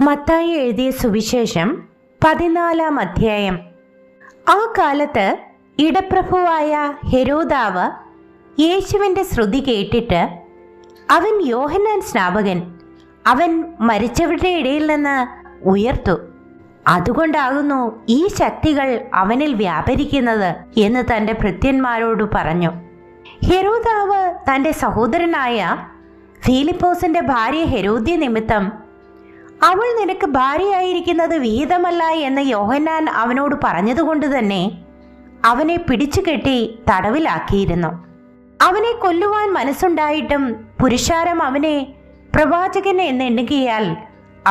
മത്തായി എഴുതിയ സുവിശേഷം 14-ാം അധ്യായം. ആ കാലത്ത് ഇടപ്രഭുവായ ഹെരോദാവ് യേശുവിൻ്റെ ശ്രുതി കേട്ടിട്ട്, അവൻ യോഹന്നാൻ സ്നാപകൻ, അവൻ മരിച്ചവരുടെ ഇടയിൽ നിന്ന് ഉയർത്തു, അതുകൊണ്ടാകുന്നു ഈ ശക്തികൾ അവനിൽ വ്യാപരിക്കുന്നത് എന്ന് തൻ്റെ ഭൃത്യന്മാരോട് പറഞ്ഞു. ഹെരോദാവ് തൻ്റെ സഹോദരനായ ഫിലിപ്പോസിന്റെ ഭാര്യ ഹെരോദ്യ നിമിത്തം, അവൾ നിനക്ക് ഭാര്യയായിരിക്കുന്നത് വിഹിതമല്ല എന്ന് യോഹന്നാൻ അവനോട് പറഞ്ഞതുകൊണ്ട് തന്നെ അവനെ പിടിച്ചു കെട്ടി തടവിലാക്കിയിരുന്നു. അവനെ കൊല്ലുവാൻ മനസ്സുണ്ടായിട്ടും പുരുഷാരം അവനെ പ്രവാചകൻ എന്നെണ്ണുകയാൽ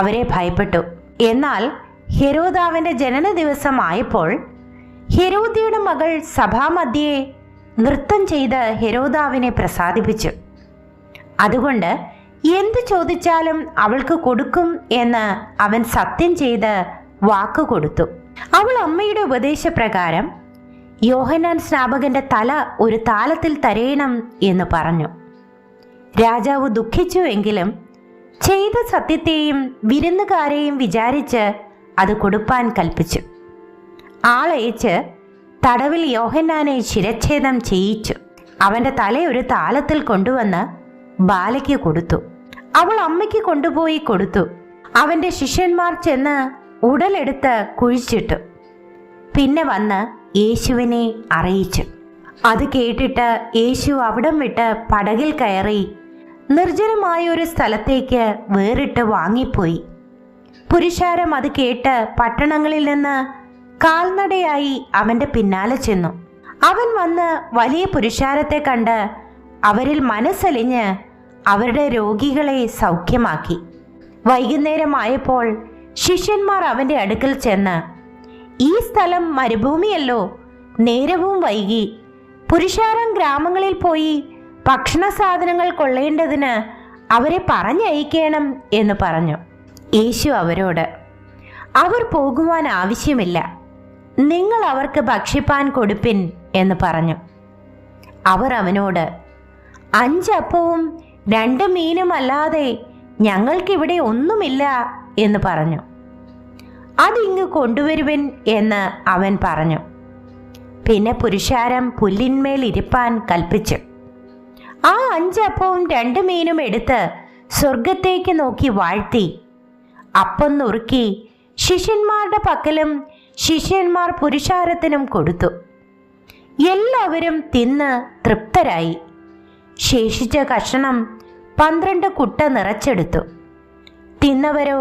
അവരെ ഭയപ്പെട്ടു. എന്നാൽ ഹെരോദാവിന്റെ ജനന ദിവസം ആയപ്പോൾ ഹെരോദ്യയുടെ മകൾ സഭാമധ്യേ നൃത്തം ചെയ്ത് ഹെരോദാവിനെ പ്രസാദിപ്പിച്ചു. അതുകൊണ്ട് എന്ത് ചോദിച്ചാലും അവൾക്ക് കൊടുക്കും എന്ന് അവൻ സത്യം ചെയ്ത് വാക്ക് കൊടുത്തു. അവൾ അമ്മയുടെ ഉപദേശപ്രകാരം യോഹന്നാൻ സ്നാപകന്റെ തല ഒരു താലത്തിൽ തരയണം എന്ന് പറഞ്ഞു. രാജാവ് ദുഃഖിച്ചു എങ്കിലും ചെയ്ത സത്യത്തെയും വിരുന്നുകാരെയും വിചാരിച്ച് അത് കൊടുപ്പാൻ കൽപ്പിച്ചു. ആളയച്ച് തടവിൽ യോഹന്നാനെ ശിരച്ഛേദം ചെയ്യിച്ചു. അവന്റെ തല ഒരു താലത്തിൽ കൊണ്ടുവന്ന് ബാലയ്ക്ക് കൊടുത്തു. അവൾ അമ്മയ്ക്ക് കൊണ്ടുപോയി കൊടുത്തു. അവന്റെ ശിഷ്യന്മാർ ചെന്ന് ഉടലെടുത്ത് കുഴിച്ചിട്ടു. പിന്നെ വന്ന് യേശുവിനെ അറിയിച്ചു. അത് കേട്ടിട്ട് യേശു അവിടം വിട്ട് പടകിൽ കയറി നിർജ്ജനമായ ഒരു സ്ഥലത്തേക്ക് വേറിട്ട് വാങ്ങിപ്പോയി. പുരുഷാരം അത് കേട്ട് പട്ടണങ്ങളിൽ നിന്ന് കാൽനടയായി അവന്റെ പിന്നാലെ ചെന്നു. അവൻ വന്ന് വലിയ പുരുഷാരത്തെ കണ്ട് അവരിൽ മനസ്സലിഞ്ഞ് അവരുടെ രോഗികളെ സൗഖ്യമാക്കി. വൈകുന്നേരമായപ്പോൾ ശിഷ്യന്മാർ അവന്റെ അടുക്കൽ ചെന്ന്, ഈ സ്ഥലം മരുഭൂമിയല്ലോ, നേരവും വൈകി, പുരുഷാരം ഗ്രാമങ്ങളിൽ പോയി ഭക്ഷണ സാധനങ്ങൾ കൊള്ളേണ്ടതിന് അവരെ പറഞ്ഞയക്കണം എന്ന് പറഞ്ഞു. യേശു അവരോട്, അവർ പോകുവാൻ ആവശ്യമില്ല, നിങ്ങൾ അവർക്ക് ഭക്ഷിപ്പാൻ കൊടുപ്പിൻ എന്ന് പറഞ്ഞു. അവർ അവനോട്, 5 അപ്പവും 2 മീനും അല്ലാതെ ഞങ്ങൾക്കിവിടെ ഒന്നുമില്ല എന്ന് പറഞ്ഞു. അതിങ്ങ് കൊണ്ടുവരുവൻ എന്ന് അവൻ പറഞ്ഞു. പിന്നെ പുരുഷാരം പുല്ലിന്മേൽ ഇരിപ്പാൻ കൽപ്പിച്ചു. ആ 5 അപ്പവും 2 മീനും എടുത്ത് സ്വർഗത്തേക്ക് നോക്കി വാഴ്ത്തി അപ്പം നുറുക്കി ശിഷ്യന്മാരുടെ പക്കലും ശിഷ്യന്മാർ പുരുഷാരത്തിനും കൊടുത്തു. എല്ലാവരും തിന്ന് തൃപ്തരായി. ശേഷിച്ച കഷണം 12 കുട്ട നിറച്ചെടുത്തു. തിന്നവരോ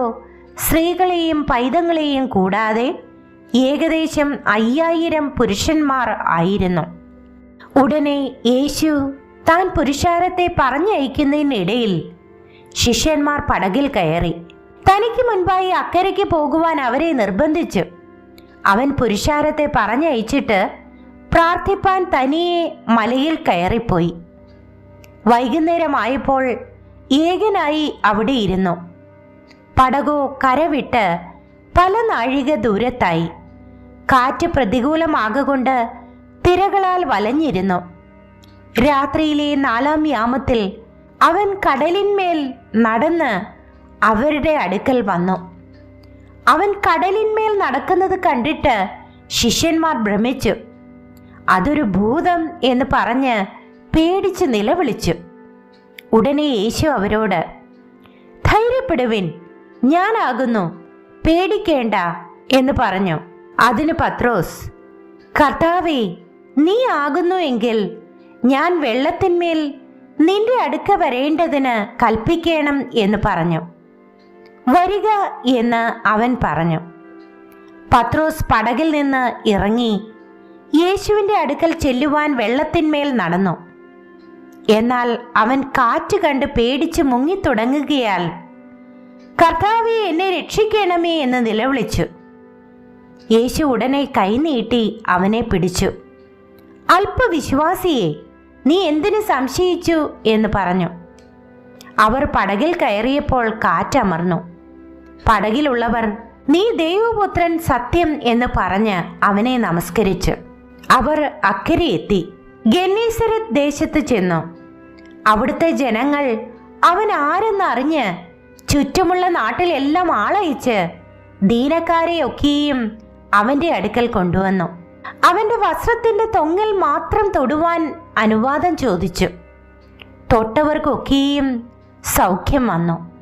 സ്ത്രീകളെയും പൈതങ്ങളെയും കൂടാതെ ഏകദേശം 5000 പുരുഷന്മാർ ആയിരുന്നു. ഉടനെ യേശു താൻ പുരുഷാരത്തെ പറഞ്ഞയക്കുന്നതിനിടയിൽ ശിഷ്യന്മാർ പടകിൽ കയറി തനിക്ക് മുൻപായി അക്കരയ്ക്ക് പോകുവാൻ അവരെ നിർബന്ധിച്ചു. അവൻ പുരുഷാരത്തെ പറഞ്ഞയച്ചിട്ട് പ്രാർത്ഥിപ്പാൻ തനിയെ മലയിൽ കയറിപ്പോയി. വൈകുന്നേരമായപ്പോൾ ഏകനായി അവിടെ ഇരുന്നു. പടകോ കരവിട്ട് പല നാഴിക ദൂരത്തായി. കാറ്റ് പ്രതികൂലമാകൊണ്ട് തിരകളാൽ വലഞ്ഞിരുന്നു. രാത്രിയിലെ 4-ാം യാമത്തിൽ അവൻ കടലിന്മേൽ നടന്ന് അവരുടെ അടുക്കൽ വന്നു. അവൻ കടലിന്മേൽ നടക്കുന്നത് കണ്ടിട്ട് ശിഷ്യന്മാർ ഭ്രമിച്ചു. അതൊരു ഭൂതം എന്ന് പറഞ്ഞ് പേടിച്ച് നിലവിളിച്ചു. ഉടനെ യേശു അവരോട്, ധൈര്യപ്പെടുവിൻ, ഞാനാകുന്നു, പേടിക്കേണ്ട എന്ന് പറഞ്ഞു. അതിന് പത്രോസ്, കർത്താവേ, നീ ആകുന്നു എങ്കിൽ ഞാൻ വെള്ളത്തിന്മേൽ നിന്റെ അടുക്ക വരേണ്ടതിന് കൽപ്പിക്കണം എന്ന് പറഞ്ഞു. വരിക എന്ന് അവൻ പറഞ്ഞു. പത്രോസ് പടകിൽ നിന്ന് ഇറങ്ങി യേശുവിൻ്റെ അടുക്കൽ ചെല്ലുവാൻ വെള്ളത്തിന്മേൽ നടന്നു. എന്നാൽ അവൻ കാറ്റ് കണ്ട് പേടിച്ച് മുങ്ങിത്തുടങ്ങുകയാൽ, കർത്താവേ, എന്നെ രക്ഷിക്കണമേ എന്ന് നിലവിളിച്ചു. യേശു ഉടനെ കൈനീട്ടി അവനെ പിടിച്ചു. അല്പവിശ്വാസിയെ, നീ എന്തിനു സംശയിച്ചു എന്ന് പറഞ്ഞു. അവർ പടകിൽ കയറിയപ്പോൾ കാറ്റമർന്നു. പടകിലുള്ളവർ, നീ ദൈവപുത്രൻ സത്യം എന്ന് പറഞ്ഞ് അവനെ നമസ്കരിച്ചു. അവർ അക്കരെ എത്തി ഗന്നേസരത്ത് ദേശത്ത് ചെന്നു. അവിടുത്തെ ജനങ്ങൾ അവൻ ആരെന്നറിഞ്ഞ് ചുറ്റുമുള്ള നാട്ടിലെല്ലാം ആളയച്ച് ദീനക്കാരെയൊക്കെയും അവന്റെ അടുക്കൽ കൊണ്ടുവന്നു. അവന്റെ വസ്ത്രത്തിന്റെ തൊങ്ങൽ മാത്രം തൊടുവാൻ അനുവാദം ചോദിച്ചു. തൊട്ടവർക്കൊക്കെയും സൗഖ്യം വന്നു.